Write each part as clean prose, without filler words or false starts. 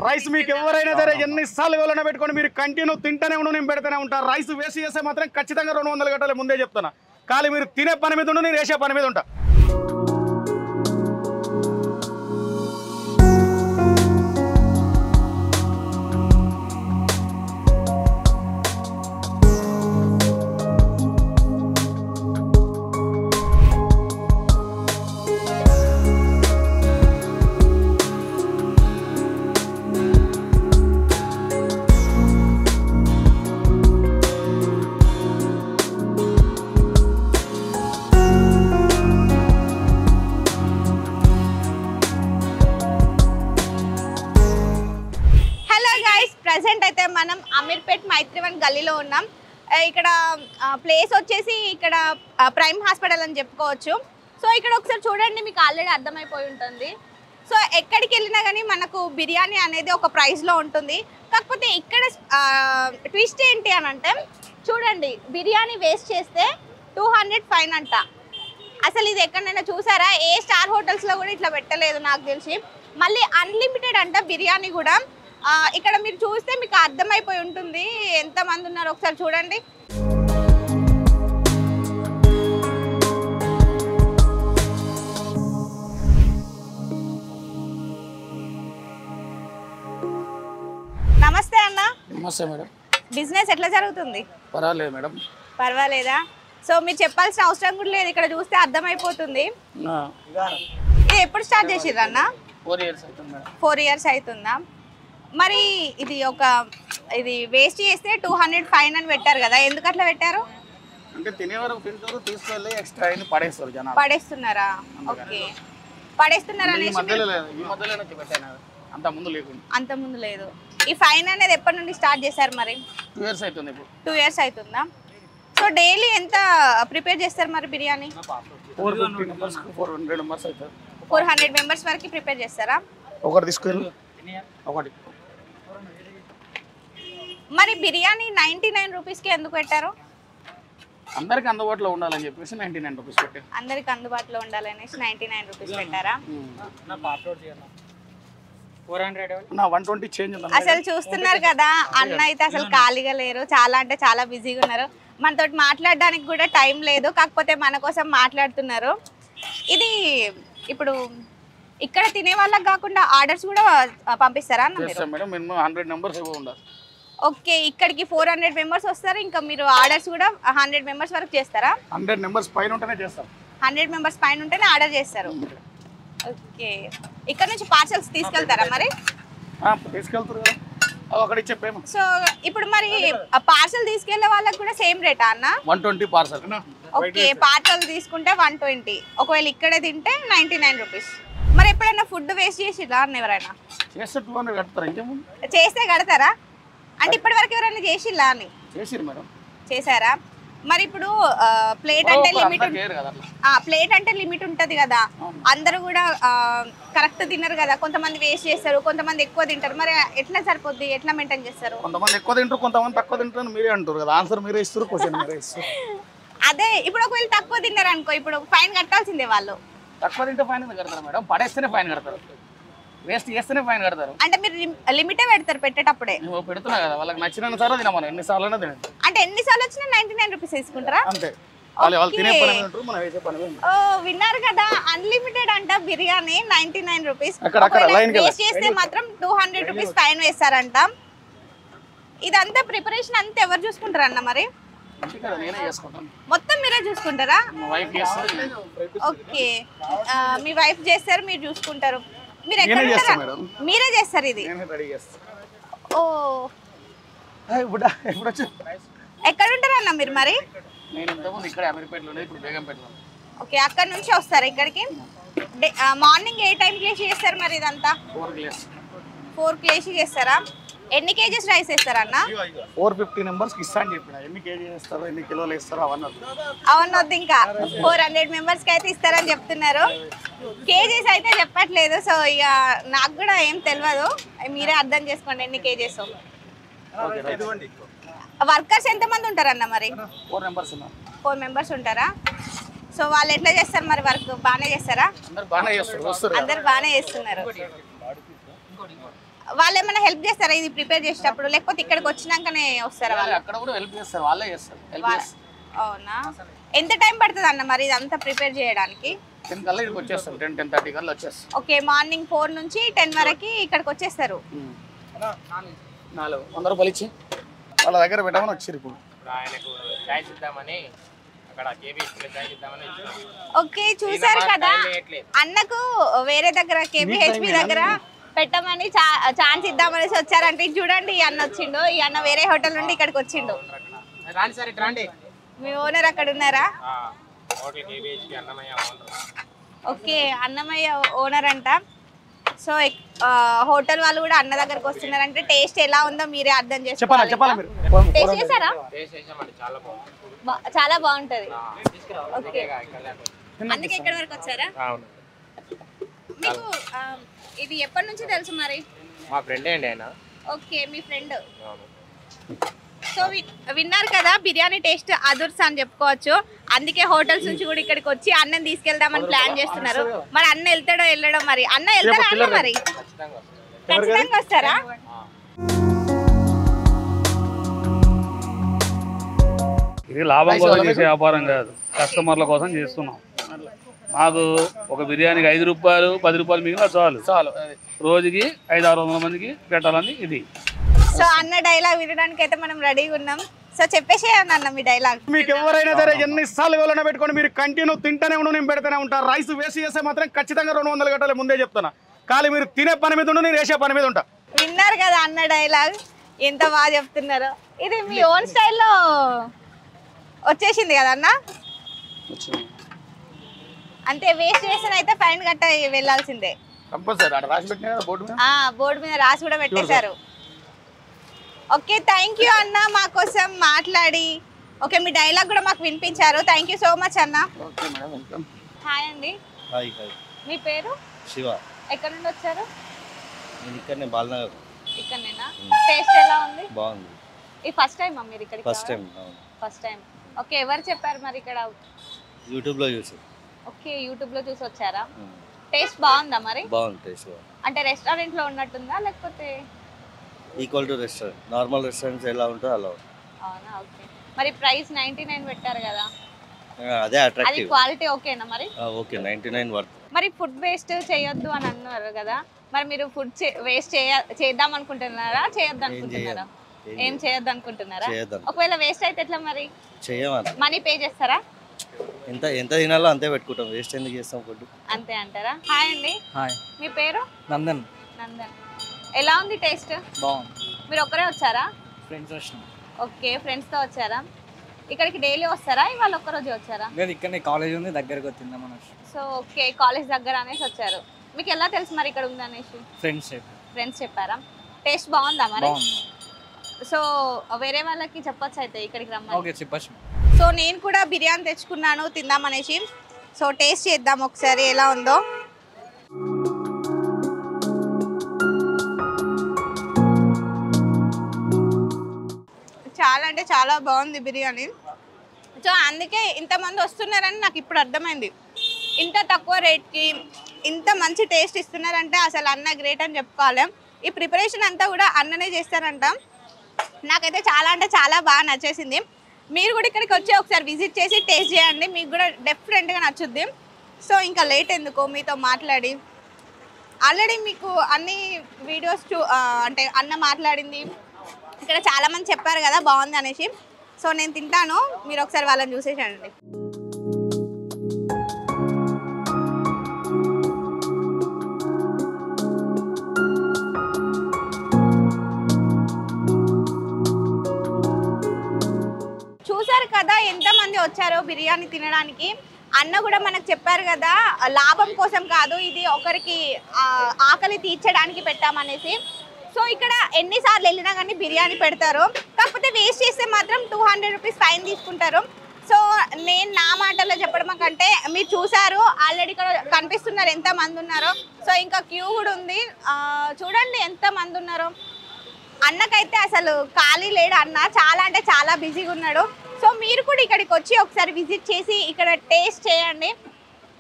Rice మీకు ఎవరైనా సరే ఎన్నిసార్లు వెళ్ళినా పెట్టుకొని మీరు కంటిన్యూ తింటూనే ఉండు, నేను పెడతానే ఉంటాను. రైస్ వేస్ట్ చేస్తే మాత్రం ఖచ్చితంగా 200 గంటలు ముందే చెప్తాను. కానీ మీరు తినే పని మీద ఉండు, నేను వేసే పని మీద ఉంటా. మనం అమీర్పేట్ మైత్రివన్ గల్లీలో ఉన్నాం. ఇక్కడ ప్లేస్ వచ్చేసి ఇక్కడ ప్రైమ్ హాస్పిటల్ అని చెప్పుకోవచ్చు. సో ఇక్కడ ఒకసారి చూడండి, మీకు ఆల్రెడీ అర్థమైపోయి ఉంటుంది. సో ఎక్కడికి వెళ్ళినా కానీ మనకు బిర్యానీ అనేది ఒక ప్రైస్లో ఉంటుంది. కాకపోతే ఇక్కడ ట్విస్ట్ ఏంటి అని అంటే, చూడండి బిర్యానీ వేస్ట్ చేస్తే 200 ఫైన్ అంట. అసలు ఇది ఎక్కడైనా చూసారా? ఏ స్టార్ హోటల్స్లో కూడా ఇట్లా పెట్టలేదు నాకు తెలిసి. మళ్ళీ అన్లిమిటెడ్ అంట బిర్యానీ కూడా. ఇక్కడ మీరు చూస్తే మీకు అర్థమైపోయి ఉంటుంది ఎంతమంది ఉన్నారు, ఒకసారి చూడండి. నమస్తే అన్న. నమస్తే మేడం. బిజినెస్ ఎట్లా జరుగుతుంది? పర్వాలేదు మేడం. పర్వాలేదా? సో మీరు చెప్పాల్సిన అవసరం కూడా లేదు, ఇక్కడ చూస్తే అర్థమైపోతుంది. ఇది ఎప్పుడు స్టార్ట్ చేసిర్రు అన్న? 4 years అవుతుంది మేడం. 4 years అవుతుందా? మరి ఇది వేస్ట్ చేస్తే 200 ఫైన్ అని పెట్టారు కదా, ఎందుకు అట్లా పెట్టారు? అంటే తినేవారు తింటారు, తీసుకెళ్ళి ఎక్స్ట్రా అయిన పడేస్తారు జనాలు. పడేస్తున్నారా? ఓకే, పడేస్తున్నారా అనేసి. ఈ మధ్యలో పెట్టాను, అంత ముందు లేకుండా. అంత ముందు లేదు. ఈ ఫైన్ అనేది ఎప్పటి నుండి స్టార్ట్ చేశారు మరి? 2 years అవుతుంది ఇప్పుడు. 2 years అవుతుందా? సో డైలీ ఎంత ప్రిపేర్ చేస్తారు మరి బిర్యానీ? 450 members, 400 members అవుతుంది. 400 మెంబర్స్ వరకు ప్రిపేర్ చేస్తారా? ఒకటి తీసుకెళ్ళి ఒకటి. మరి బిర్యానీ 99 రూపీస్కి ఎందుకు పెట్టారు? అందరికి అందుబాటులో ఉండాలని చెప్పేసి 99 రూపీస్ పెట్టారు. అందరికి అందుబాటులో ఉండాలనేసి 99 రూపీస్ పెట్టారా? 120 చేంజ్. అసలు చూస్తున్నారు కదా, అన్న అయితే అసలు ఖాళీగా లేరు, చాలా అంటే చాలా బిజీగా ఉన్నారు. మనతో మాట్లాడడానికి కూడా టైం లేదు, కాకపోతే మన కోసం మాట్లాడుతున్నారు. ఇది ఇప్పుడు ఇక్కడ తినే వాళ్ళకి కాకుండా ఆర్డర్స్ కూడా పంపిస్తారా అన్న మీరు? మేడం మినిమం 100 మెంబర్స్ ఉండాలి. ఓకే, ఇక్కడికి 400 మెంబర్స్ వస్తారు, ఇంకా మీరు ఆర్డర్స్ కూడా 100 మెంబర్స్ వరకు చేస్తారా? 100 మెంబర్స్ పైన ఉంటేనే చేస్తాం. 100 మెంబర్స్ పైన ఉంటేనే ఆర్డర్ చేస్తారు. ఓకే, ఇక్కడ నుంచి పార్సల్స్ తీసుకెళ్తారా మరి? తీసుకెళ్తారు కదా, అక్కడ ఇచ్చే పేమెంట్. సో ఇప్పుడు మరి పార్సల్ తీసుకెళ్లే వాళ్ళకి కూడా సేమ్ రేటా అన్న? 120 పార్సల్. ఓకే, పార్సల్ తీసుకుంటే 120, ఒకవేళ ఇక్కడే తింటే 99 రూపీస్. మరి ఎప్పుడైనా ఫుడ్ వేస్ట్ చేసిరా అన్న ఎవరైనా? చేస్తే 200 కడతారా? ఇంకేముంది, చేస్తే కడతారా? అంటే ఇప్పటి వరకు ఎవరైనా చేసిల్లా అని? చేసిరు మేడం. చేశారా? మరి ఇప్పుడు ప్లేట్ అంటే లిమిట్, ప్లేట్ అంటే లిమిట్ ఉంటుంది కదా, అందరూ కూడా కరెక్ట్ తినరు కదా, కొంతమంది వేస్ట్ చేస్తారు, కొంతమంది ఎక్కువ తింటారు. మరి ఎట్లా సరిపోద్ది, ఎట్లా మెయింటైన్ చేస్తారు? కొంతమంది ఎక్కువ తింటారు, కొంతమంది తక్కువ తింటారు. మీరే అంటారు కదా, ఆన్సర్ మీరే ఇస్తారు, క్వశ్చన్ మీరే ఇస్తారు. అదే ఇప్పుడు ఒకవేళ తక్కువ తిన్నారు అనుకో, ఇప్పుడు ఫైన్ కట్టాల్సిందే వాళ్ళు. తక్కువ తింటే ఫైన్ కడతారు మేడం, పడేస్తేనే ఫైన్ కడతారు, వేస్ట్ చేస్తేనే ఫైన్ కడతారు. అంటే మీరు లిమిటే పెడతారు పెట్టేటప్పుడే? పెడుతున్నా కదా, వాళ్ళకి నచ్చిన సార్ తినమని ఎన్నిసార్లు తినండి. అంటే ఎన్నిసార్లు వచ్చినా 99 రూపీస్ తీసుకుంటారా? అంతే, వాళ్ళు తినే పని మీద ఉంటారు, మనం వేసే పని మీద. ఓ విన్నారు కదా, అన్లిమిటెడ్ అంట బిర్యానీ 99 రూపీస్. వేస్ట్ చేస్తే మాత్రం 200 రూపీస్ ఫైన్ వేస్తారంట. ఇదంతా ప్రిపరేషన్ అంతా ఎవరు చూసుకుంటారు అన్న మరి? మొత్తం మీరే చూసుకుంటారా? ఓకే, మీ వైఫ్ చేస్తారు, మీరు చూసుకుంటారు. మీరు ఎక్కడ ఉంటారా? మీరే చేస్తారు ఇది? ఓ, ఎక్కడ ఉంటారా అన్న మీరు మరి? ఓకే, అక్కడ నుంచి వస్తారు ఇక్కడికి. మార్నింగ్ ఏ టైంకి వేసి చేస్తారు మరి ఇదంతా? 4కి వేసి చేస్తారా? ఎన్ని కేజీస్ రైస్ వేస్తారన్న? 450 మెంబర్స్కి ఇస్తా అని చెప్పిన. ఎన్ని కేజీ వేస్తారో, ఎన్ని కిలోలు వేస్తారో అవన్నొద్దు. ఇంకా 400 మెంబర్స్కి అయితే ఇస్తారని చెప్తున్నారు, కేజీస్ అయితే చెప్పట్లేదు. సో ఇక నాకు కూడా ఏం తెలియదు, మీరే అర్థం చేసుకోండి ఎన్ని కేజీస్. వర్కర్స్ ఎంతమంది ఉంటారన్న మరి? 4 మెంబర్స్ ఉంటారా? సో వాళ్ళు ఎట్లా చేస్తారు మరి వర్క్? బాగానే చేస్తారా? అందరు బాగానే చేస్తున్నారు. వాళ్ళు ఏమైనా హెల్ప్ చేస్తారా ఇది ప్రిపేర్ చేసేటప్పుడు, లేకపోతే ఇక్కడికి వచ్చినాకనే వస్తారా వాళ్ళు? అక్కడ కూడా హెల్ప్ చేస్తారు, వాళ్ళే చేస్తారు. అవునా, ఎంత టైం పడుతుంది అన్న మరి ఇదంతా ప్రిపేర్ చేయడానికి? 10 కల్లా ఇక్కడికి వచ్చేస్తాం, 10-10:30 కల్లా వచ్చేస్తాం. ఓకే, మార్నింగ్ 4 నుంచి 10 వరకు ఇక్కడికి వచ్చేస్తారు. 400 రూపాయలు ఇచ్చి వాళ్ళ దగ్గర పెట్టమని వచ్చారు. ఇప్పుడు ఆయనకు ఛాయిస్ ఇద్దామని అక్కడ కేబీహెచ్పీలో ఛాయిస్ ఇద్దామని ఓకే, చూసారు కదా అన్నకు వేరే దగ్గర కేబీహెచ్పీ దగ్గర పెట్టమని ఛాన్స్ ఇద్దామనేసి వచ్చారంటే ఇది చూడండి, ఈ అన్న వచ్చిండు. ఈ అన్న వేరే హోటల్ నుండి ఇక్కడికి వచ్చిండు. రాండి సార్, ఇటు రండి. మీ ఓనర్ అక్కడ ఉన్నారా? Hotel KBHP Annamayya owner. Okay, Annamayya owner అంట. సో హోటల్ వాళ్ళు కూడా అన్న దగ్గరకు వస్తున్నారంటే టేస్ట్ ఎలా ఉందో మీరే అర్థం చేసుకోవాలి. టేస్ట్ చేశారా? టేస్ట్ చేసామండి, చాలా బాగుంది. చాలా బాగుంటది. ఓకే, ఇక్కడ దాకా అందుకే ఇక్కడ వరకు వచ్చారా? అవును, మీకు ఇది ఎప్పటి నుంచి తెలుసు మరి? మా ఫ్రెండే అండి ఆయన. ఓకే, మీ ఫ్రెండ్. అవును. సో విన్నారు కదా, బిర్యానీ టేస్ట్ అదుర్స్ అని చెప్పుకోవచ్చు. అందుకే హోటల్స్ నుంచి కూడా ఇక్కడికి వచ్చి అన్నం తీసుకెళ్దామని ప్లాన్ చేస్తున్నారు. మరి అన్న వెళ్తాడో వెళ్ళడో, మరి అన్న వెళ్తారా? అన్న మరి ఖచ్చితంగా వస్తారా? ఇది లాభం కోసం చేసే వ్యాపారం కాదు, కస్టమర్ల కోసం చేస్తున్నాం. మాకు ఒక బిర్యానీకి 5 రూపాయలు 10 రూపాయలు మిగిలిన చాలు. రోజుకి 500-600 మందికి పెట్టాలని ఇది. సో అన్న డైలాగ్ వినడానికి అయితే మనం రెడీగా ఉన్నాం. సో చెప్పేసే అన్న మీ డైలాగ్. మీకు ఎవరైనా సరే ఎన్నిసార్లు వెళ్ళినా పెట్టుకొని మీరు కంటిన్యూ తింటూనే ఉండు, నేను పెడతానే ఉంటాను. రైస్ వేసి చేస్తే మాత్రం ఖచ్చితంగా 200 గంటలు ముందే చెప్తాను. ఖాళీ మీరు తినే పని మీద ఉండు, నేను వేసే పని మీద ఉంటా. విన్నారు కదా అన్న డైలాగ్, ఎంత బాగా చెప్తున్నారు. ఇది మీ ఓన్ స్టైల్లో వచ్చేసింది కదా అన్న? అంతే, వేస్ట్ చేసిన అయితే ఫైన్ కట్ట వెళ్ళాల్సిందే కంపల్సరీ. అక్కడ రాసి పెట్టిన బోర్డు మీద రాసి కూడా పెట్టేశారు. ఓకే, థ్యాంక్ యూ అన్న మా కోసం మాట్లాడి. ఓకే, మీ డైలాగ్ కూడా మాకు వినిపించారు. థ్యాంక్ యూ సో మచ్ అన్న. Okay madam, welcome. హాయ్ అండి. హాయ్. మీ పేరు? శివ. ఎక్కడ నుండి వచ్చారు? నేను ఇక్కడనే బాలనగర్. ఇక్కడనేనా? టేస్ట్ ఎలా ఉంది? బాగుంది. ఈ ఫస్ట్ టైం మీరు ఇక్కడికి? First time. First time. Okay, ఎవరు చెప్పారు మరి ఇక్కడ? యూట్యూబ్లో చూసి. ఓకే, యూట్యూబ్లో చూసి వచ్చారా? టేస్ట్ బాగుందా మరి? బాగుంది, టేస్ట్ బాగుంది. అంటే రెస్టారెంట్లో ఉన్నట్టుందా లేకపోతే? Equal to restaurant. Normal restaurants ఎలా ఉంటుందో అలా. అవునా, ఓకే. మరి ప్రైస్ 99 పెట్టారు కదా, అదే అది అట్రాక్టివ్. క్వాలిటీ ఓకేనా మరి? Okay, 99 worth. మరి ఫుడ్ వేస్ట్ చేయొద్దు అని అన్నారు కదా, మరి మీరు ఫుడ్ వేస్ట్ చేద్దాం అనుకుంటున్నారా, చేయొద్దు అనుకుంటున్నారా? ఏం చేయొద్దు అనుకుంటున్నారా? ఒకవేళ వేస్ట్ అయితే ఎట్లా మరి? చేయమని మనీ పే చేస్తారా? ఎంత తినాలో అంతే పెట్టుకుంటాం, వేస్ట్ ఎందుకు చేస్తాం ఫుడ్. అంతే అంటారా? హాయ్ అండి. హాయ్. మీ పేరు? నందన్. నందన్. ఎలా ఉంది టేస్ట్? బాగుంది. మీరు ఒక్కరే వచ్చారా? ఫ్రెండ్స్ వచ్చినాం. ఓకే, ఫ్రెండ్స్తో వచ్చారా? ఇక్కడికి డైలీ వస్తారా, ఇవాళ ఒక్కరోజే వచ్చారా? లేదు, ఇక్కడనే కాలేజ్ ఉంది, దగ్గరకు వచ్చిందా మన. సో ఓకే, కాలేజ్ దగ్గర అనేసి వచ్చారు. మీకు ఎలా తెలుసు మరి ఇక్కడ ఉంది అనేసి? ఫ్రెండ్స్ చెప్పారా? టేస్ట్ బాగుందా మరి? బాగుంది. సో వేరే వాళ్ళకి చెప్పొచ్చు అయితే ఇక్కడికి రమ్మని. ఓకే, చెప్పచ్చు. సో నేను కూడా బిర్యానీ తెచ్చుకున్నాను తిందామనేసి. సో టేస్ట్ చేద్దాం ఒకసారి ఎలా ఉందో. చాలా అంటే చాలా బాగుంది బిర్యానీ. సో అందుకే ఇంతమంది వస్తున్నారని నాకు ఇప్పుడు అర్థమైంది. ఇంత తక్కువ రేట్కి ఇంత మంచి టేస్ట్ ఇస్తున్నారంటే అసలు అన్న గ్రేట్ అని చెప్పుకోవాలి. ఈ ప్రిపరేషన్ అంతా కూడా అన్ననే చేస్తారంట. నాకైతే చాలా అంటే చాలా బాగా నచ్చేసింది. మీరు కూడా ఇక్కడికి వచ్చి ఒకసారి విజిట్ చేసి టేస్ట్ చేయండి, మీకు కూడా డెఫినెట్గా నచ్చుద్ది. సో ఇంకా లేట్ ఎందుకు, మీతో మాట్లాడి ఆల్రెడీ మీకు అన్ని వీడియోస్ అంటే అన్న మాట్లాడింది ఇక్కడ చాలామంది చెప్పారు కదా బాగుంది అనేసి. సో నేను తింటాను, మీరు ఒకసారి వాళ్ళని చూసేసండి. చూసారు కదా ఎంతమంది వచ్చారో బిర్యానీ తినడానికి. అన్న కూడా మనకు చెప్పారు కదా, లాభం కోసం కాదు, ఇది ఒకరికి ఆకలి తీర్చడానికి పెట్టామనేసి. సో ఇక్కడ ఎన్నిసార్లు వెళ్ళినా కానీ బిర్యానీ పెడతారు, కాకపోతే వేస్ట్ చేస్తే మాత్రం 200 రూపీస్ ఫైన్ తీసుకుంటారు. సో నేను నా మాటల్లో చెప్పడం కంటే మీరు చూసారు ఆల్రెడీ ఇక్కడ కనిపిస్తున్నారు ఎంతమంది ఉన్నారో. సో ఇంకా క్యూ కూడా ఉంది, చూడండి ఎంతమంది ఉన్నారో. అన్నకైతే అసలు ఖాళీ లేడు, అన్న చాలా అంటే చాలా బిజీగా ఉన్నాడు. సో మీరు కూడా ఇక్కడికి వచ్చి ఒకసారి విజిట్ చేసి ఇక్కడ టేస్ట్ చేయండి,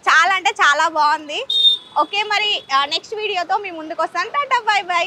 చాలా అంటే చాలా బాగుంది. ఓకే, మరి నెక్స్ట్ వీడియోతో మీ ముందుకు వస్తాను. Tata, by by.